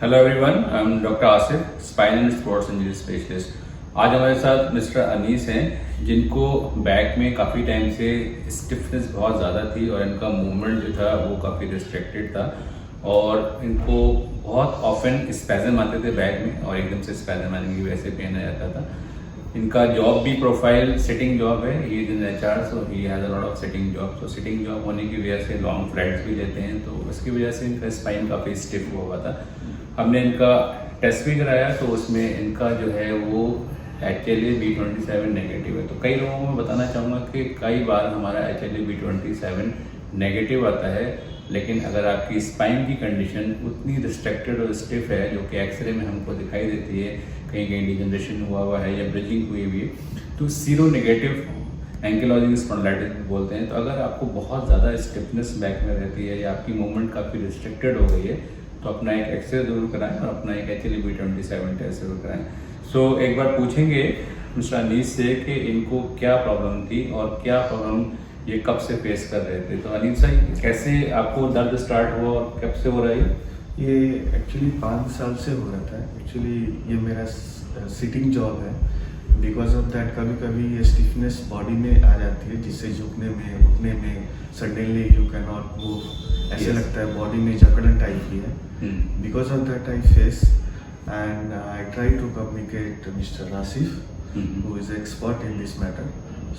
Hello everyone, I am doctor Asif, spine and sports injury specialist. आज हमारे साथ mister Anees हैं, जिनको बैक में काफ़ी टाइम से स्टिफनेस बहुत ज़्यादा थी और इनका मूवमेंट जो था वो काफ़ी रिस्ट्रिक्टेड था और इनको बहुत ऑफन स्पैज़म आते थे बैक में और एकदम से स्पैज़म आने की वजह से पेन आ जाता था। इनका जॉब भी प्रोफाइल सिटिंग जॉब है, he is in HR, so he has a lot of sitting job. तो सिटिंग जॉब होने की वजह से लॉन्ग फ्लाइट्स भी लेते हैं, तो उसकी वजह से इनका स्पाइन काफ़ी स्टिफ हुआ था। हमने इनका टेस्ट भी कराया तो उसमें इनका जो है वो HLA B27 नेगेटिव है। तो कई लोगों को मैं बताना चाहूँगा कि कई बार हमारा HLA B27 नेगेटिव आता है, लेकिन अगर आपकी स्पाइन की कंडीशन उतनी रिस्ट्रिक्टेड और स्टिफ है जो कि एक्सरे में हमको दिखाई देती है, कहीं कहीं डिजनरेशन हुआ है या ब्रिजिंग हुई हुई है, तो सीरो नेगेटिव एंकिलॉजिंग स्पॉन्डिलाइटिस बोलते हैं। तो अगर आपको बहुत ज़्यादा स्टिफनेस बैक में रहती है या आपकी मूवमेंट काफ़ी रिस्ट्रिक्टेड हो गई है, तो अपना एक एक्सरे जरूर कराएं और अपना एक HLA B27 टेस्ट जरूर कराएं। सो एक बार पूछेंगे मिस्टर अनीस से कि इनको क्या प्रॉब्लम थी और क्या प्रॉब्लम ये कब से फेस कर रहे थे। तो अनीस भाई, कैसे आपको दर्द स्टार्ट हुआ और कब से हो रहा है? ये एक्चुअली 5 साल से हो रहा था। एक्चुअली ये मेरा सिटिंग जॉब है। बिकॉज ऑफ दैट कभी कभी ये स्टिफनेस बॉडी में आ जाती है, जिससे झुकने में उठने में suddenly you can not move, ऐसे लगता है बॉडी में जकड़न टाइप की है। Because of that I face and I try to communicate mister Asif who is expert in this matter.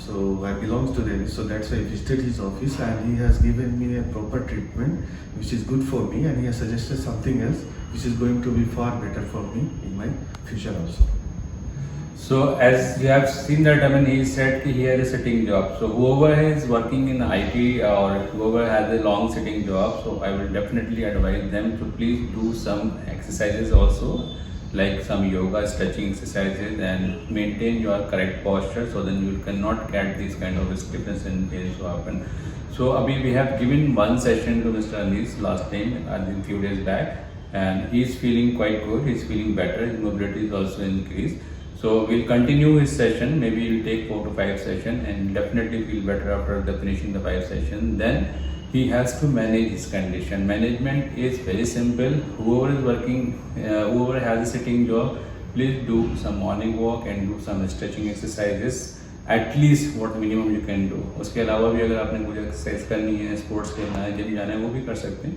So I belongs to Delhi, so that's why I visited his office and he has given me a proper treatment which is good for me, and he has suggested something else which is going to be far better for me in my future also. So as you have seen that, I mean, he said that he has a sitting job. So whoever is working in IT or whoever has a long sitting job, so I will definitely advise them to please do some exercises also, like some yoga, stretching exercises, and maintain your correct posture, so then you cannot get these kind of stiffness and pains to happen. So abhi we have given one session to Mr. Anis last time, a few days back, and he is feeling quite good. He is feeling better. His mobility is also increased. So we'll continue his session. Maybe we'll take 4 to 5 sessions, and definitely feel better after the finishing the 5 sessions. Then he has to manage his condition. Management is very simple. Whoever is working, whoever has a sitting job, please do some morning walk and do some stretching exercises. At least what minimum you can do. उसके अलावा भी अगर आपने कुछ exercise करनी है, sports खेलना है, जिम जाना है, वो भी कर सकते हैं,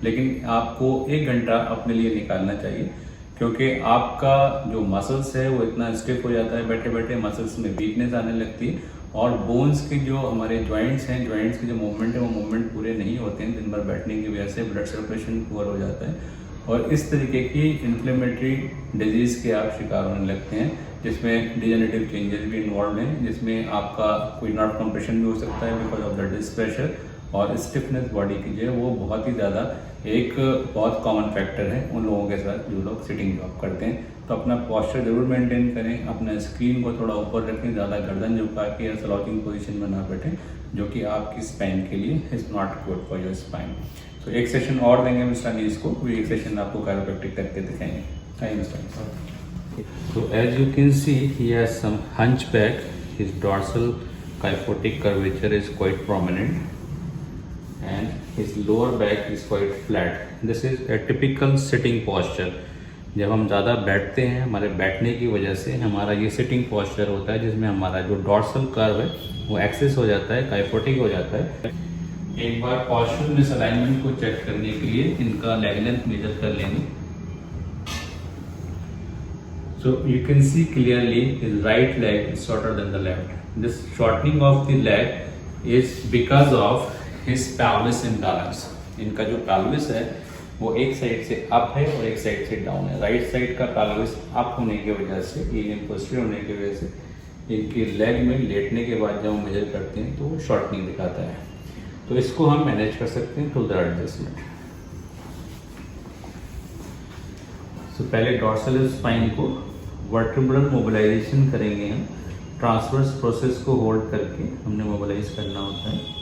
लेकिन आपको 1 घंटा अपने लिए निकालना चाहिए, क्योंकि आपका जो मसल्स है वो इतना स्टिफ हो जाता है, बैठे बैठे मसल्स में वीकनेस आने लगती है और बोन्स के जो हमारे जॉइंट्स हैं, जॉइंट्स के जो मूवमेंट है वो मूवमेंट पूरे नहीं होते हैं। दिन भर बैठने की वजह से ब्लड सर्कुलेशन पुअर हो जाता है और इस तरीके की इन्फ्लेमेटरी डिजीज़ के आप शिकार होने लगते हैं, जिसमें डिजेनरेटिव चेंजेस भी इन्वॉल्व हैं, जिसमें आपका कोई नर्व कंप्रेशन भी हो सकता है because of the disc pressure, और स्टिफनेस बॉडी की जो है वो बहुत ही ज़्यादा एक बहुत कॉमन फैक्टर है उन लोगों के साथ जो लोग सिटिंग जॉब करते हैं। तो अपना पॉस्चर ज़रूर मेंटेन करें, अपना स्क्रीन को थोड़ा ऊपर रखें, ज़्यादा गर्दन झुका के या स्लॉचिंग पोजीशन में ना बैठें, जो कि आपकी स्पाइन के लिए is not good for your spine. तो एक सेशन और देंगे मिस्टर अनीस को, वो एक सेशन आपको कायरोप्रैक्टिक करके दिखाएंगे। Thank you mister. तो as you can see he has some hunchback, his dorsal kyphotic curvature is quite prominent and his lower back is quite flat. This is a typical sitting posture. जब हम ज़्यादा बैठते हैं, हमारे बैठने की वजह से हमारा ये सिटिंग पोस्चर होता है, जिसमें हमारा जो डॉर्सल कर्व है वो एक्सेस हो जाता है, काइफोटिक हो जाता है। एक बार पोस्चर में अलाइनमेंट को चेक करने के लिए इनका लेग लेंथ मेजर कर लेंगे। So you can see clearly his right leg is shorter than the left. This shortening of the leg is because of his pelvis imbalance. इनका जो pelvis है वो एक साइड से अप है और एक साइड से डाउन है। राइट साइड का pelvis अप होने की वजह से, ईलियम पोस्टीरियर होने की वजह से इनके लेग में लेटने के बाद जब हम मेजर करते हैं तो वो शॉर्टनिंग दिखाता है। तो इसको हम मैनेज कर सकते हैं थ्रू द एडजस्टमेंट। तो पहले डॉर्सल स्पाइन को वर्टिब्रल मोबिलाइजेशन करेंगे हम। ट्रांसवर्स प्रोसेस को होल्ड करके हमने मोबिलाइज करना होता है।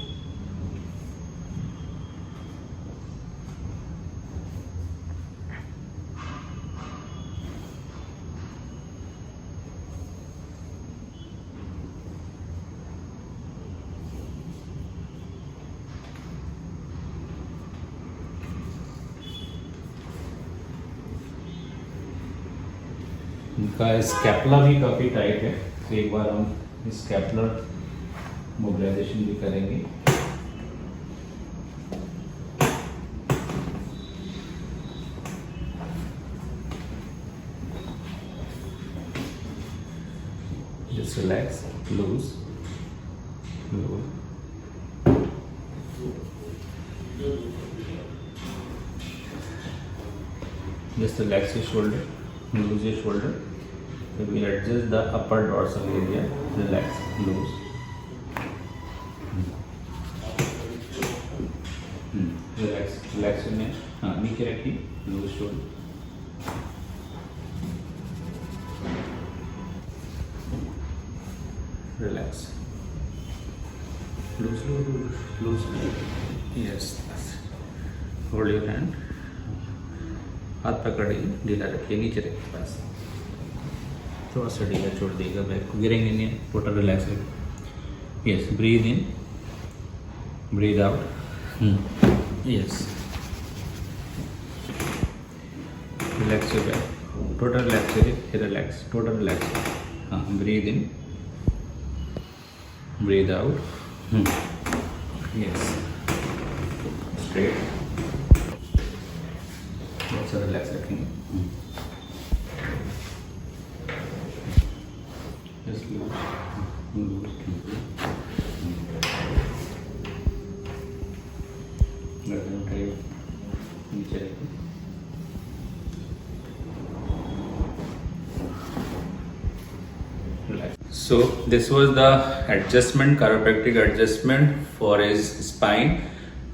इनका स्कैपुला भी काफ़ी टाइट है, तो एक बार हम स्कैपुलर मोबिलाइजेशन भी करेंगे। Just relax, loose. Just relax your shoulder, loose your shoulder. We will adjust the upper dorsal area. Relax, loose. Relax your neck. नीचे रखिए, loose shoulder. Relax. Loose. Yes. Hold your hand. हाथ पकड़िए, ढीला रखिए, नीचे रखिए बस। थोड़ा सा ढीला छोड़ देगा, बैक को गिरेंगे नहीं, टोटल रिलैक्स रखिए। Yes, breathe in, breathe out. Yes, relax your back, total relax, total relax. हाँ, breathe in, breathe out. Yes, straight, बहुत सारा रिलैक्स रखेंगे। जस्ट लूज, गर्दन उठाइए, नीचे रखिए। So this was the adjustment, chiropractic adjustment for his spine.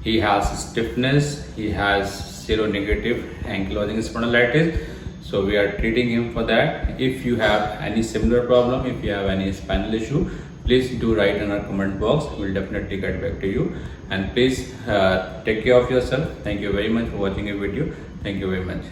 He has stiffness, he has seronegative ankylosing spondylitis. So we are treating him for that. If you have any similar problem, if you have any spinal issue, please do write in our comment box. We'll definitely get back to you. And please take care of yourself. Thank you very much for watching a video. Thank you very much.